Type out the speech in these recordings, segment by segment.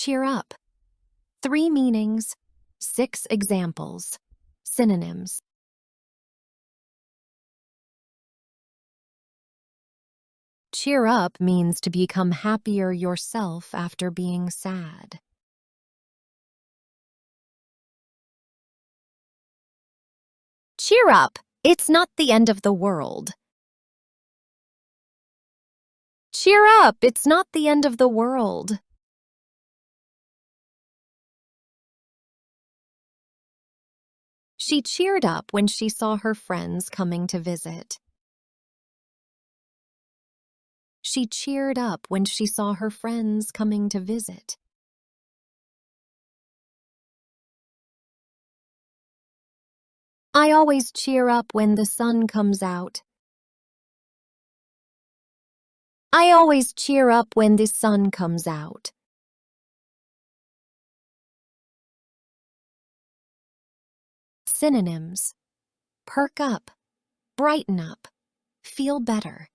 cheer up. 3 meanings, 6 examples. Synonyms. Cheer up means to become happier yourself after being sad. Cheer up! It's not the end of the world. Cheer up! It's not the end of the world. She cheered up when she saw her friends coming to visit. She cheered up when she saw her friends coming to visit. I always cheer up when the sun comes out. I always cheer up when the sun comes out. Synonyms. Perk up, brighten up, feel better.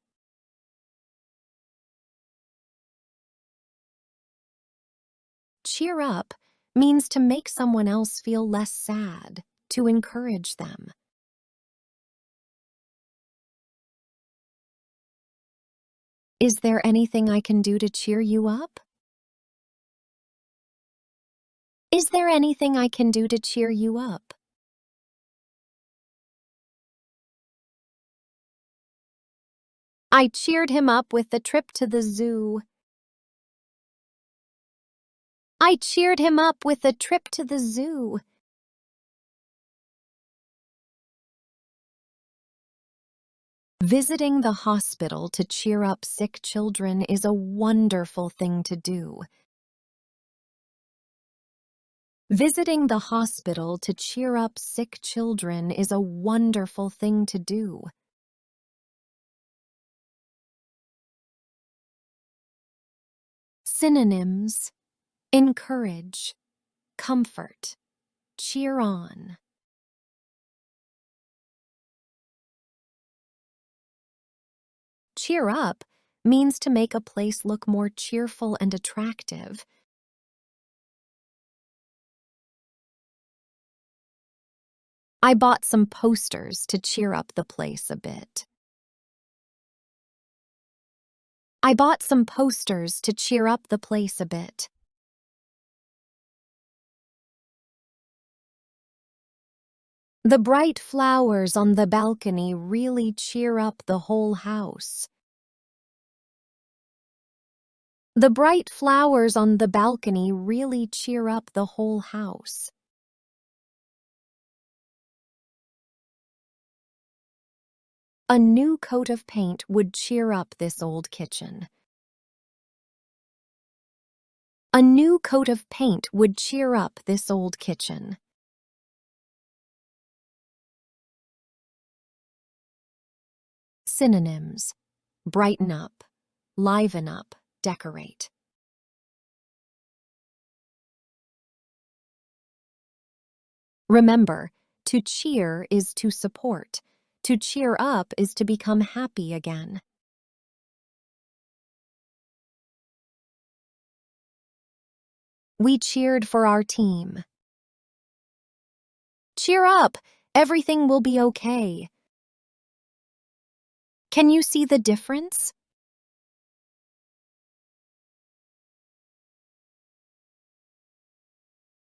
Cheer up means to make someone else feel less sad, to encourage them. Is there anything I can do to cheer you up? Is there anything I can do to cheer you up? I cheered him up with the trip to the zoo. I cheered him up with the trip to the zoo. Visiting the hospital to cheer up sick children is a wonderful thing to do. Visiting the hospital to cheer up sick children is a wonderful thing to do. Synonyms. Encourage, comfort, cheer on. Cheer up means to make a place look more cheerful and attractive. I bought some posters to cheer up the place a bit. I bought some posters to cheer up the place a bit. The bright flowers on the balcony really cheer up the whole house. The bright flowers on the balcony really cheer up the whole house. A new coat of paint would cheer up this old kitchen. A new coat of paint would cheer up this old kitchen. Synonyms. Brighten up, liven up, decorate. Remember, to cheer is to support. To cheer up is to become happy again. We cheered for our team. Cheer up! Everything will be okay. Can you see the difference?